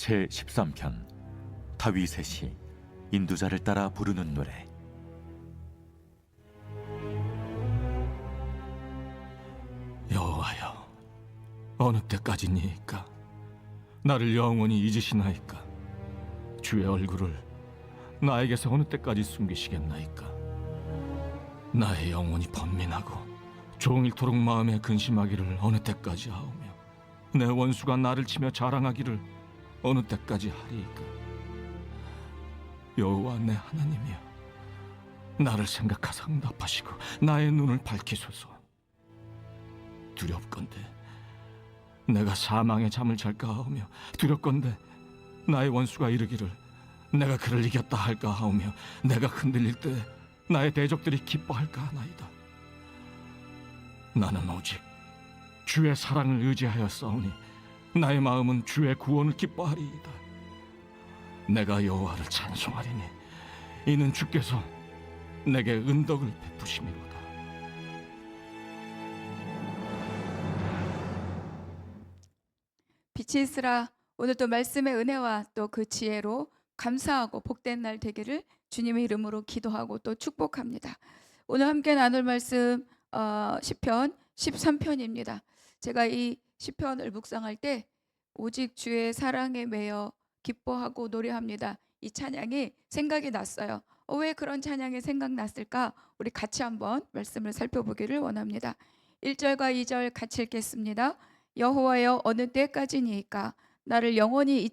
제13편 다윗의 시 인두자를 따라 부르는 노래. 여호와여, 어느 때까지니이까? 나를 영원히 잊으시나이까? 주의 얼굴을 나에게서 어느 때까지 숨기시겠나이까? 나의 영혼이 번민하고 종일토록 마음에 근심하기를 어느 때까지 하오며, 내 원수가 나를 치며 자랑하기를 어느 때까지 하리이까? 여호와 내 하나님이여, 나를 생각하사 응답하시고 나의 눈을 밝히소서. 두렵건대 내가 사망의 잠을 잘까 하오며, 두렵건대 나의 원수가 이르기를 내가 그를 이겼다 할까 하오며, 내가 흔들릴 때 나의 대적들이 기뻐할까 하나이다. 나는 오직 주의 사랑을 의지하여 싸우니 나의 마음은 주의 구원을 기뻐하리이다. 내가 여호와를 찬송하리니 이는 주께서 내게 은덕을 베푸심이로다. 빛이 있으라. 오늘도 말씀의 은혜와 또 그 지혜로 감사하고 복된 날 되기를 주님의 이름으로 기도하고 또 축복합니다. 오늘 함께 나눌 말씀 시편 13편입니다. 제가 이 시편을 묵상할 때 오직 주의 사랑에 매여 기뻐하고 노래합니다, 이 찬양이 생각이 났어요. 왜 그런 찬양이 생각났을까? 우리 같이 한번 말씀을 살펴보기를 원합니다. 1절과 2절 같이 읽겠습니다. 여호와여, 어느 때까지니이까? 나를 영원히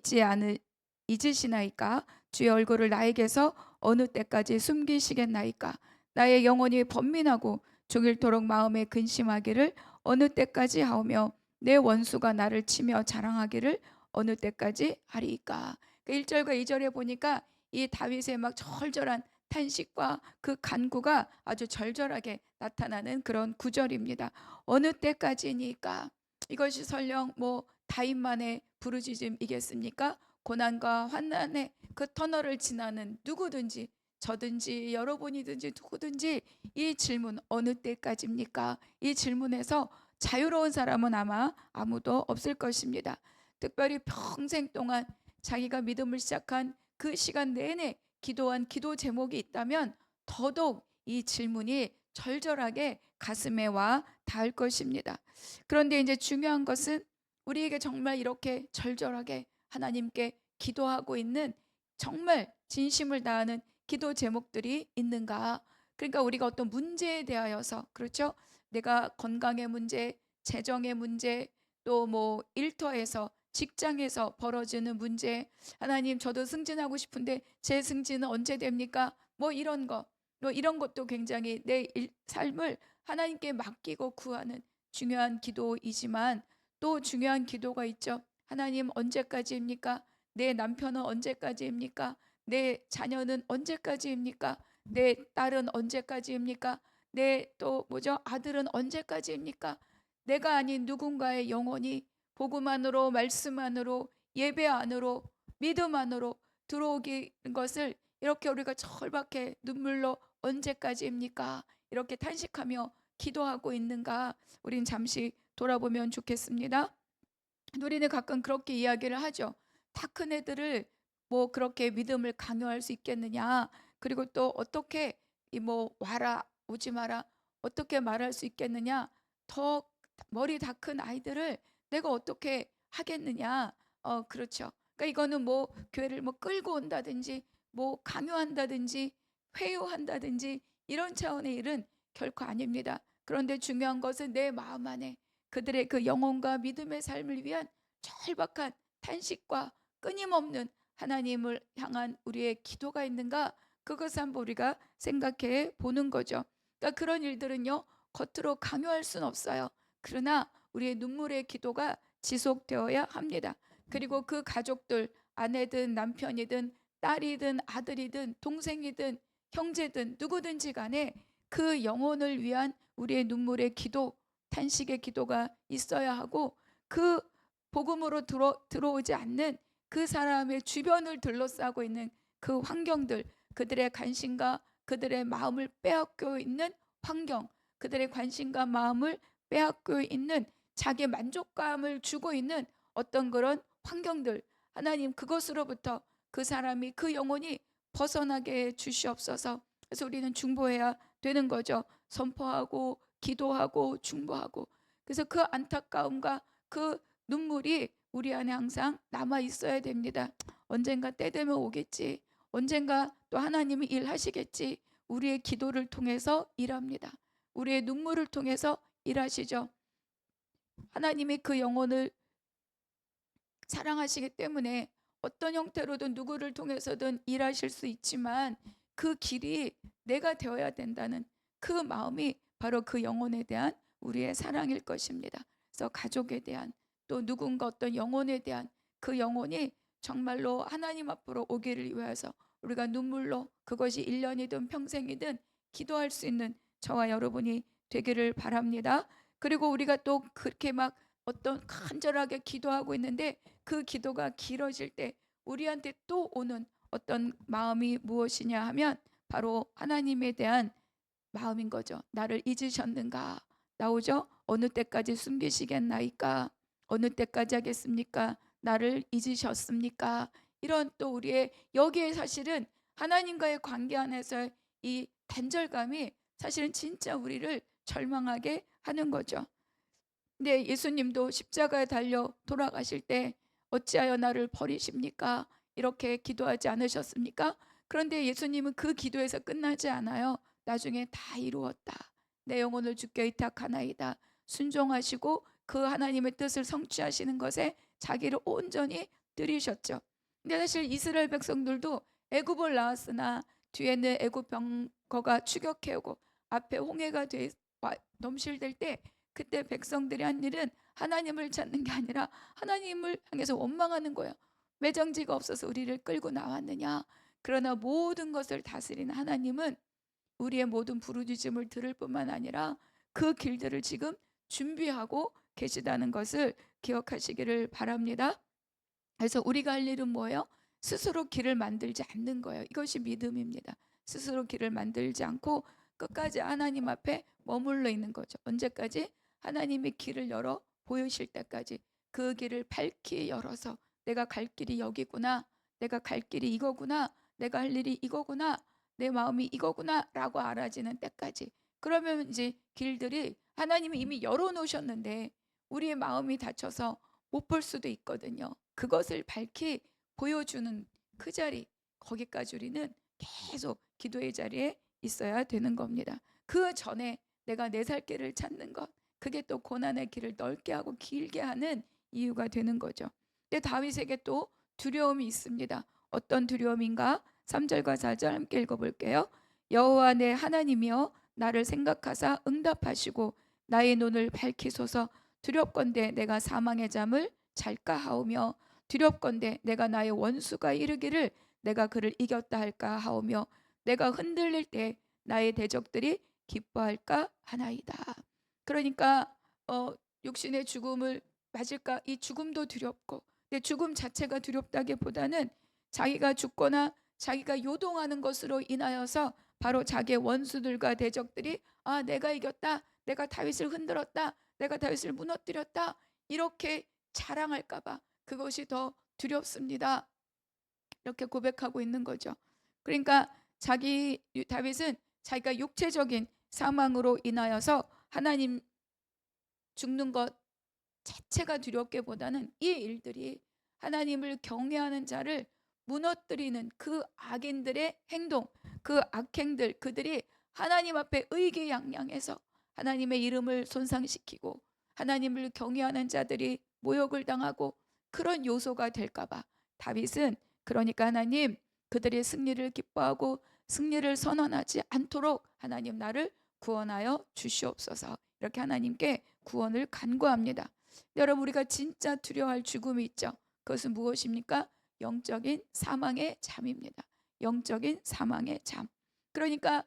잊으시나이까? 주의 얼굴을 나에게서 어느 때까지 숨기시겠나이까? 나의 영혼이 번민하고 종일토록 마음에 근심하기를 어느 때까지 하오며, 내 원수가 나를 치며 자랑하기를 어느 때까지 하리이까? 1절과 2절에 보니까 이 다윗의 막 절절한 탄식과 그 간구가 아주 절절하게 나타나는 그런 구절입니다. 어느 때까지니까? 이것이 설령 다윗만의 부르짖음이겠습니까? 고난과 환난의 그 터널을 지나는 누구든지, 저든지 여러분이든지 누구든지 이 질문, 어느 때까지입니까? 이 질문에서 자유로운 사람은 아마 아무도 없을 것입니다. 특별히 평생 동안 자기가 믿음을 시작한 그 시간 내내 기도한 기도 제목이 있다면 더더욱 이 질문이 절절하게 가슴에 와 닿을 것입니다. 그런데 이제 중요한 것은 우리에게 정말 이렇게 절절하게 하나님께 기도하고 있는, 정말 진심을 다하는 기도 제목들이 있는가? 그러니까 우리가 어떤 문제에 대하여서, 그렇죠? 내가 건강의 문제, 재정의 문제, 또 일터에서, 직장에서 벌어지는 문제, 하나님 저도 승진하고 싶은데 제 승진은 언제 됩니까? 이런 거, 이런 것도 굉장히 내 삶을 하나님께 맡기고 구하는 중요한 기도이지만, 또 중요한 기도가 있죠. 하나님, 언제까지입니까? 내 남편은 언제까지입니까? 내 자녀는 언제까지입니까? 내 딸은 언제까지입니까? 내 아들은 언제까지입니까? 내가 아닌 누군가의 영혼이 복음 안으로, 말씀 안으로, 예배 안으로, 믿음 안으로 들어오기 것을 이렇게 우리가 절박해 눈물로 언제까지입니까? 이렇게 탄식하며 기도하고 있는가? 우린 잠시 돌아보면 좋겠습니다. 우리는 가끔 그렇게 이야기를 하죠. 다 큰 애들을 그렇게 믿음을 강요할 수 있겠느냐? 그리고 또 어떻게 와라, 오지 마라, 어떻게 말할 수 있겠느냐? 더 머리 다 큰 아이들을 내가 어떻게 하겠느냐? 그렇죠. 그러니까 이거는 교회를 끌고 온다든지 강요한다든지 회유한다든지 이런 차원의 일은 결코 아닙니다. 그런데 중요한 것은 내 마음 안에 그들의 그 영혼과 믿음의 삶을 위한 절박한 탄식과 끊임없는 하나님을 향한 우리의 기도가 있는가? 그것을 한번 우리가 생각해 보는 거죠. 그러니까 그런 일들은요, 겉으로 강요할 수는 없어요. 그러나 우리의 눈물의 기도가 지속되어야 합니다. 그리고 그 가족들, 아내든 남편이든 딸이든 아들이든 동생이든 형제든 누구든지 간에 그 영혼을 위한 우리의 눈물의 기도, 탄식의 기도가 있어야 하고, 그 복음으로 들어오지 않는 그 사람의 주변을 둘러싸고 있는 그 환경들, 그들의 관심과 그들의 마음을 빼앗고 있는 환경, 그들의 관심과 마음을 빼앗고 있는, 자기 만족감을 주고 있는 어떤 그런 환경들, 하나님 그것으로부터 그 사람이 그 영혼이 벗어나게 해 주시옵소서. 그래서 우리는 중보해야 되는 거죠. 선포하고 기도하고 중보하고. 그래서 그 안타까움과 그 눈물이 우리 안에 항상 남아 있어야 됩니다. 언젠가 때 되면 오겠지. 언젠가 또 하나님이 일하시겠지. 우리의 기도를 통해서 일합니다. 우리의 눈물을 통해서 일하시죠. 하나님이 그 영혼을 사랑하시기 때문에 어떤 형태로든 누구를 통해서든 일하실 수 있지만 그 길이 내가 되어야 된다는 그 마음이 바로 그 영혼에 대한 우리의 사랑일 것입니다. 그래서 가족에 대한 또 누군가 어떤 영혼에 대한 그 영혼이 정말로 하나님 앞으로 오기를 위해서 우리가 눈물로 그것이 1년이든 평생이든 기도할 수 있는 저와 여러분이 되기를 바랍니다. 그리고 우리가 또 그렇게 막 어떤 간절하게 기도하고 있는데 그 기도가 길어질 때 우리한테 또 오는 어떤 마음이 무엇이냐 하면 바로 하나님에 대한 마음인 거죠. 나를 잊으셨는가? 나오죠? 어느 때까지 숨기시겠나이까? 어느 때까지 하겠습니까? 나를 잊으셨습니까? 이런 또 우리의 여기에 사실은 하나님과의 관계 안에서 이 단절감이 사실은 진짜 우리를 절망하게 하는 거죠. 근데 예수님도 십자가에 달려 돌아가실 때 어찌하여 나를 버리십니까? 이렇게 기도하지 않으셨습니까? 그런데 예수님은 그 기도에서 끝나지 않아요. 나중에 다 이루었다. 내 영혼을 주께 의탁하나이다. 순종하시고 그 하나님의 뜻을 성취하시는 것에 자기를 온전히 들이셨죠. 근데 사실 이스라엘 백성들도 애굽을 나왔으나 뒤에는 애굽 병거가 추격해오고 앞에 홍해가 넘실댈 때 그때 백성들이 한 일은 하나님을 찾는 게 아니라 하나님을 향해서 원망하는 거예요. 매장지가 없어서 우리를 끌고 나왔느냐. 그러나 모든 것을 다스리는 하나님은 우리의 모든 부르짖음을 들을 뿐만 아니라 그 길들을 지금 준비하고 계시다는 것을 기억하시기를 바랍니다. 그래서 우리가 할 일은 뭐예요? 스스로 길을 만들지 않는 거예요. 이것이 믿음입니다. 스스로 길을 만들지 않고 끝까지 하나님 앞에 머물러 있는 거죠. 언제까지? 하나님이 길을 열어 보이실 때까지 그 길을 밝히 열어서 내가 갈 길이 여기구나. 내가 갈 길이 이거구나. 내가 할 일이 이거구나. 내 마음이 이거구나 라고 알아지는 때까지. 그러면 이제 길들이 하나님이 이미 열어놓으셨는데 우리의 마음이 닫혀서 못 볼 수도 있거든요. 그것을 밝히 보여주는 그 자리, 거기까지 우리는 계속 기도의 자리에 있어야 되는 겁니다. 그 전에 내가 내 살 길을 찾는 것, 그게 또 고난의 길을 넓게 하고 길게 하는 이유가 되는 거죠. 근데 다윗에게 또 두려움이 있습니다. 어떤 두려움인가? 3절과 4절 함께 읽어볼게요. 여호와 내 하나님이여 나를 생각하사 응답하시고 나의 눈을 밝히소서. 두렵건대 내가 사망의 잠을 잘까 하오며 두렵건대 내가 나의 원수가 이르기를 내가 그를 이겼다 할까 하오며 내가 흔들릴 때 나의 대적들이 기뻐할까 하나이다. 그러니까 육신의 죽음을 맞을까? 이 죽음도 두렵고 근데 죽음 자체가 두렵다기보다는 자기가 죽거나 자기가 요동하는 것으로 인하여서 바로 자기의 원수들과 대적들이 아 내가 이겼다. 내가 다윗을 흔들었다. 내가 다윗을 무너뜨렸다. 이렇게 자랑할까 봐 그것이 더 두렵습니다. 이렇게 고백하고 있는 거죠. 그러니까 다윗은 자기가 육체적인 사망으로 인하여서 하나님 죽는 것 자체가 두렵기보다는 이 일들이 하나님을 경외하는 자를 무너뜨리는 그 악인들의 행동, 그 악행들, 그들이 하나님 앞에 의기양양해서 하나님의 이름을 손상시키고 하나님을 경외하는 자들이 모욕을 당하고 그런 요소가 될까봐 다윗은 그러니까 하나님 그들의 승리를 기뻐하고 승리를 선언하지 않도록 하나님 나를 구원하여 주시옵소서. 이렇게 하나님께 구원을 간구합니다. 여러분 우리가 진짜 두려워할 죽음이 있죠. 그것은 무엇입니까? 영적인 사망의 잠입니다. 영적인 사망의 잠. 그러니까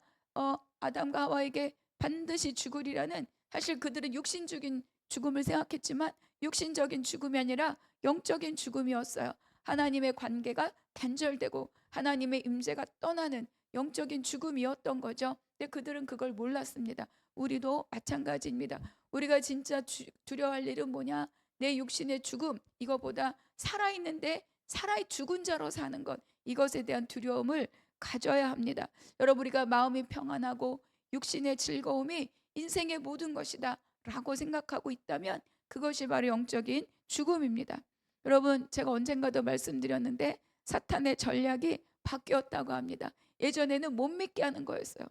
아담과 하와에게 반드시 죽으리라는 사실 그들은 육신적인 죽음을 생각했지만 육신적인 죽음이 아니라 영적인 죽음이었어요. 하나님의 관계가 단절되고 하나님의 임재가 떠나는 영적인 죽음이었던 거죠. 근데 그들은 그걸 몰랐습니다. 우리도 마찬가지입니다. 우리가 진짜 두려워할 일은 뭐냐? 내 육신의 죽음 이거보다 살아있는데 살아 죽은 자로 사는 것, 이것에 대한 두려움을 가져야 합니다. 여러분, 우리가 마음이 평안하고 육신의 즐거움이 인생의 모든 것이다 라고 생각하고 있다면 그것이 바로 영적인 죽음입니다. 여러분, 제가 언젠가도 말씀드렸는데 사탄의 전략이 바뀌었다고 합니다. 예전에는 못 믿게 하는 거였어요.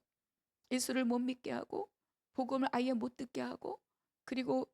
예수를 못 믿게 하고 복음을 아예 못 듣게 하고, 그리고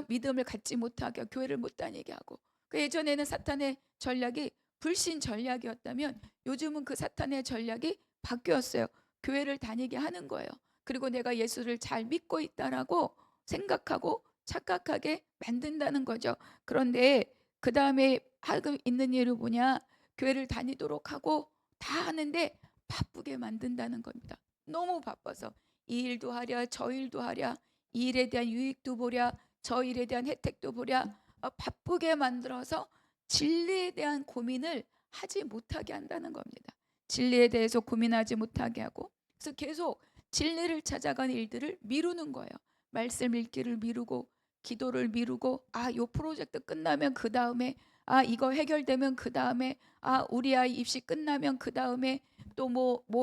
믿음을 갖지 못하게 하고, 교회를 못 다니게 하고. 그 예전에는 사탄의 전략이 불신 전략이었다면 요즘은 그 사탄의 전략이 바뀌었어요. 교회를 다니게 하는 거예요. 그리고 내가 예수를 잘 믿고 있다라고 생각하고 착각하게 만든다는 거죠. 그런데 그 다음에 하고 있는 일이 뭐냐? 교회를 다니도록 하고 다 하는데 바쁘게 만든다는 겁니다. 너무 바빠서 이 일도 하랴 저 일도 하랴, 이 일에 대한 유익도 보랴 저 일에 대한 혜택도 보랴, 바쁘게 만들어서 진리에 대한 고민을 하지 못하게 한다는 겁니다. 진리에 대해서 고민하지 못하게 하고, 그래서 계속 진리를 찾아가는 일들을 미루는 거예요. 말씀 읽기를 미루고, 기도를 미루고, 요 프로젝트 끝나면 그 다음에, 이거 해결되면 그 다음에, 우리 아이 입시 끝나면 그 다음에, 또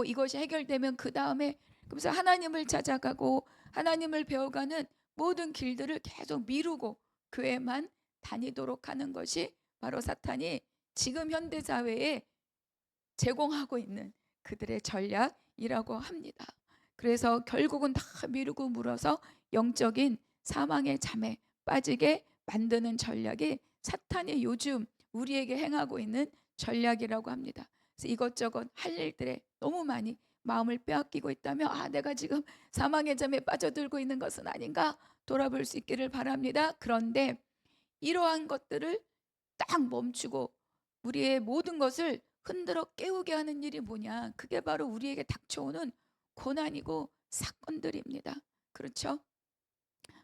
이것이 해결되면 그 다음에. 그래서 하나님을 찾아가고 하나님을 배워가는 모든 길들을 계속 미루고 교회만 다니도록 하는 것이 바로 사탄이 지금 현대 사회에 제공하고 있는 그들의 전략이라고 합니다. 그래서 결국은 다 미루고 물어서 영적인 사망의 잠에 빠지게 만드는 전략이 사탄이 요즘 우리에게 행하고 있는 전략이라고 합니다. 그래서 이것저것 할 일들에 너무 많이 마음을 빼앗기고 있다면 내가 지금 사망의 잠에 빠져들고 있는 것은 아닌가 돌아볼 수 있기를 바랍니다. 그런데 이러한 것들을 딱 멈추고 우리의 모든 것을 흔들어 깨우게 하는 일이 뭐냐? 그게 바로 우리에게 닥쳐오는 고난이고 사건들입니다. 그렇죠?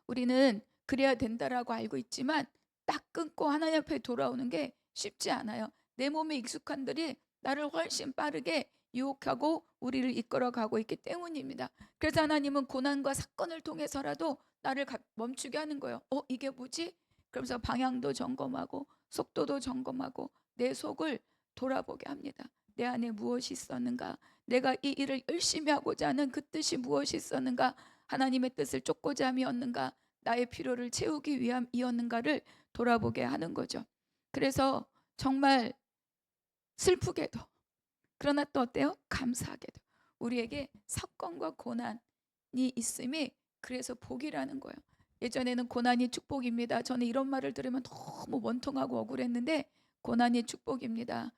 우리는 그래야 된다라고 알고 있지만 딱 끊고 하나님 앞에 돌아오는 게 쉽지 않아요. 내 몸에 익숙한 들이 나를 훨씬 빠르게 유혹하고 우리를 이끌어가고 있기 때문입니다. 그래서 하나님은 고난과 사건을 통해서라도 나를 멈추게 하는 거예요. 이게 뭐지? 그러면서 방향도 점검하고 속도도 점검하고 내 속을 돌아보게 합니다. 내 안에 무엇이 있었는가? 내가 이 일을 열심히 하고자 하는 그 뜻이 무엇이 있었는가? 하나님의 뜻을 쫓고자 함이었는가? 나의 필요를 채우기 위함이었는가를 돌아보게 하는 거죠. 그래서 정말 슬프게도, 그러나 또 어때요? 감사하게도 우리에게 사건과 고난이 있음이 그래서 복이라는 거예요. 예전에는 고난이 축복입니다. 저는 이런 말을 들으면 너무 원통하고 억울했는데 고난이 축복입니다.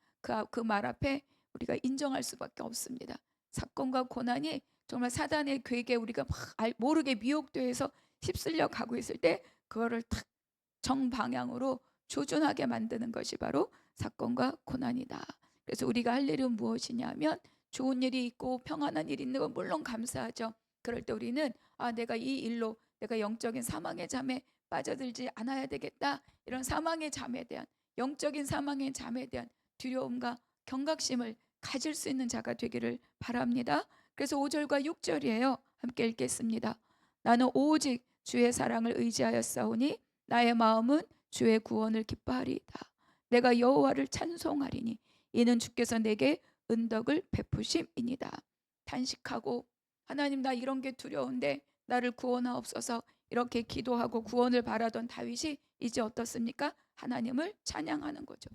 그 말 앞에 우리가 인정할 수밖에 없습니다. 사건과 고난이 정말 사단의 괴계에 우리가 막 모르게 미혹돼서 휩쓸려 가고 있을 때 그거를 탁 정방향으로 조준하게 만드는 것이 바로 사건과 고난이다. 그래서 우리가 할 일은 무엇이냐면 좋은 일이 있고 평안한 일이 있는 건 물론 감사하죠. 그럴 때 우리는 내가 이 일로 내가 영적인 사망의 잠에 빠져들지 않아야 되겠다. 이런 사망의 잠에 대한, 영적인 사망의 잠에 대한 두려움과 경각심을 가질 수 있는 자가 되기를 바랍니다. 그래서 5절과 6절이에요. 함께 읽겠습니다. 나는 오직 주의 사랑을 의지하였사오니 나의 마음은 주의 구원을 기뻐하리이다. 내가 여호와를 찬송하리니 이는 주께서 내게 은덕을 베푸심이니이다. 단식하고 하나님, 나 이런 게 두려운데 나를 구원하옵소서 이렇게 기도하고 구원을 바라던 다윗이 이제 어떻습니까? 하나님을 찬양하는 거죠.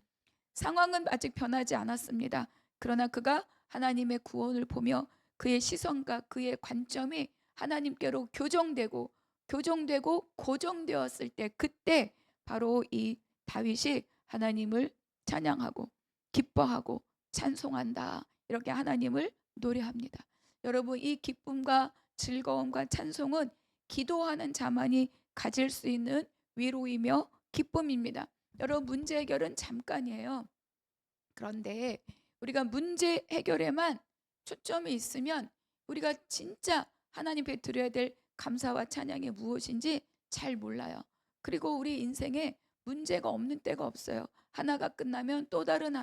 상황은 아직 변하지 않았습니다. 그러나 그가 하나님의 구원을 보며 그의 시선과 그의 관점이 하나님께로 교정되고 고정되었을 때, 그때 바로 이 다윗이 하나님을 찬양하고 기뻐하고 찬송한다. 이렇게 하나님을 노래합니다. 여러분, 이 기쁨과 즐거움과 찬송은 기도하는 자만이 가질 수 있는 위로이며 기쁨입니다. 여러분, 문제 해결은 잠깐이에요. 그런데 우리가 문제 해결에만 초점이 있으면 우리가 진짜 하나님께 드려야 될 감사와 찬양이 무엇인지 잘 몰라요. 그리고 우리 인생에 문제가 없는 때가 없어요. 하나가 끝나면 또 다른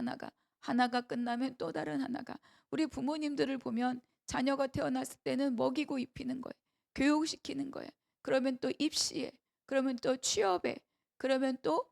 하나가 끝나면 또 다른 하나가. 우리 부모님들을 보면 자녀가 태어났을 때는 먹이고 입히는 거예요. 교육시키는 거예요. 그러면 또 입시에, 그러면 또 취업에, 그러면 또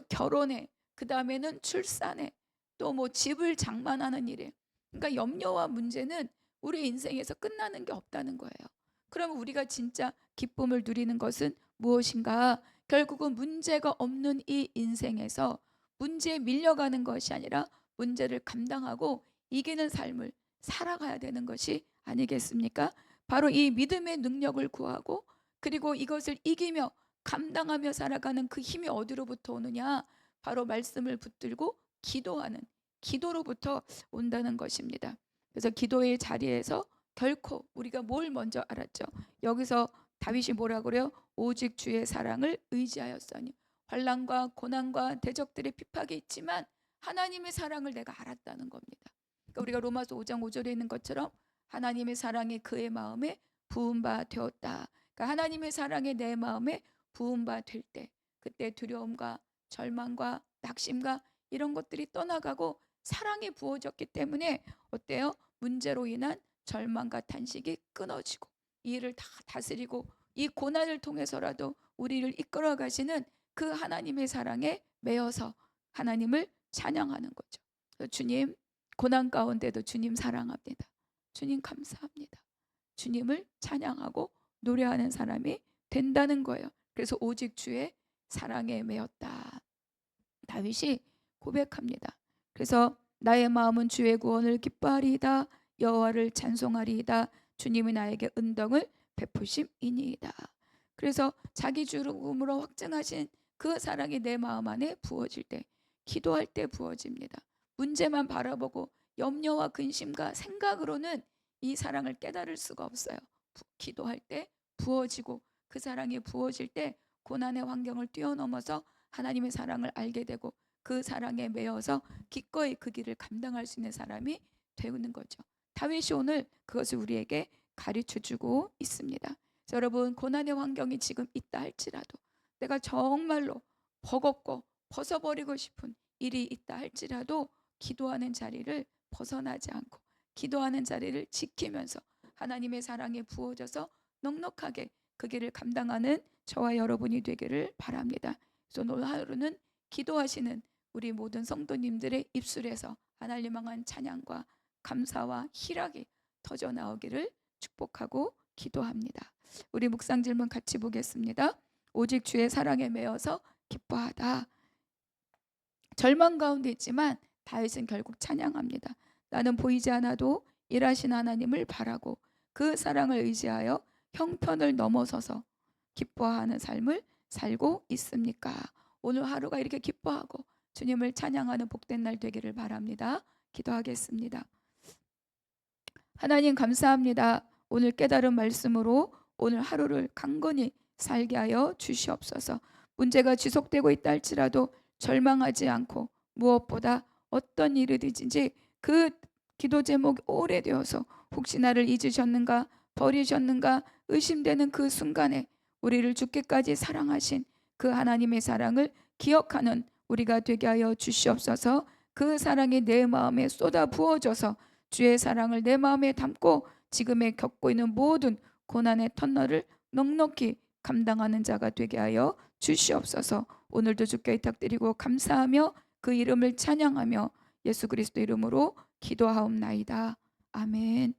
결혼에, 그 다음에는 출산에, 또 뭐 집을 장만하는 일에. 그러니까 염려와 문제는 우리 인생에서 끝나는 게 없다는 거예요. 그러면 우리가 진짜 기쁨을 누리는 것은 무엇인가? 결국은 문제가 없는 이 인생에서 문제에 밀려가는 것이 아니라 문제를 감당하고 이기는 삶을 살아가야 되는 것이 아니겠습니까? 바로 이 믿음의 능력을 구하고, 그리고 이것을 이기며 감당하며 살아가는 그 힘이 어디로부터 오느냐? 바로 말씀을 붙들고 기도하는, 기도로부터 온다는 것입니다. 그래서 기도의 자리에서 결코 우리가 뭘 먼저 알았죠? 여기서 다윗이 뭐라 그래요? 오직 주의 사랑을 의지하였으니. 환난과 고난과 대적들의 핍박이 있지만 하나님의 사랑을 내가 알았다는 겁니다. 그러니까 우리가 로마서 5장 5절에 있는 것처럼 하나님의 사랑이 그의 마음에 부은 바 되었다. 그러니까 하나님의 사랑이 내 마음에 부은 바 될 때, 그때 두려움과 절망과 낙심과 이런 것들이 떠나가고 사랑이 부어졌기 때문에 어때요? 문제로 인한 절망과 탄식이 끊어지고 이 일을 다 다스리고 이 고난을 통해서라도 우리를 이끌어 가시는 그 하나님의 사랑에 매여서 하나님을 찬양하는 거죠. 그래서 주님, 고난 가운데도 주님 사랑합니다. 주님 감사합니다. 주님을 찬양하고 노래하는 사람이 된다는 거예요. 그래서 오직 주의 사랑에 매였다. 다윗이 고백합니다. 그래서 나의 마음은 주의 구원을 기뻐하리이다. 여호와를 찬송하리이다. 주님이 나에게 은덕을 베푸심이니이다. 그래서 자기 죽음으로 확증하신 그 사랑이 내 마음 안에 부어질 때, 기도할 때 부어집니다. 문제만 바라보고 염려와 근심과 생각으로는 이 사랑을 깨달을 수가 없어요. 기도할 때 부어지고 그 사랑이 부어질 때 고난의 환경을 뛰어넘어서 하나님의 사랑을 알게 되고 그 사랑에 매여서 기꺼이 그 길을 감당할 수 있는 사람이 되는 거죠. 다윗이 오늘 그것을 우리에게 가르쳐주고 있습니다. 여러분, 고난의 환경이 지금 있다 할지라도, 내가 정말로 버겁고 벗어버리고 싶은 일이 있다 할지라도 기도하는 자리를 벗어나지 않고 기도하는 자리를 지키면서 하나님의 사랑에 부어져서 넉넉하게 그 길을 감당하는 저와 여러분이 되기를 바랍니다. 그래서 오늘 하루는 기도하시는 우리 모든 성도님들의 입술에서 하나님 향한 찬양과 감사와 희락이 터져 나오기를 축복하고 기도합니다. 우리 묵상 질문 같이 보겠습니다. 오직 주의 사랑에 매여서 기뻐하다. 절망 가운데 있지만 다윗은 결국 찬양합니다. 나는 보이지 않아도 일하신 하나님을 바라고 그 사랑을 의지하여 형편을 넘어서서 기뻐하는 삶을 살고 있습니까? 오늘 하루가 이렇게 기뻐하고 주님을 찬양하는 복된 날 되기를 바랍니다. 기도하겠습니다. 하나님 감사합니다. 오늘 깨달은 말씀으로 오늘 하루를 강건히 살게 하여 주시옵소서. 문제가 지속되고 있다 할지라도 절망하지 않고 무엇보다 어떤 일이든지 그 기도 제목이 오래되어서 혹시 나를 잊으셨는가 버리셨는가 의심되는 그 순간에 우리를 죽기까지 사랑하신 그 하나님의 사랑을 기억하는 우리가 되게 하여 주시옵소서. 그 사랑이 내 마음에 쏟아 부어져서 주의 사랑을 내 마음에 담고 지금에 겪고 있는 모든 고난의 터널을 넉넉히 감당하는 자가 되게 하여 주시옵소서. 오늘도 주께 부탁드리고 감사하며 그 이름을 찬양하며 예수 그리스도 이름으로 기도하옵나이다. 아멘.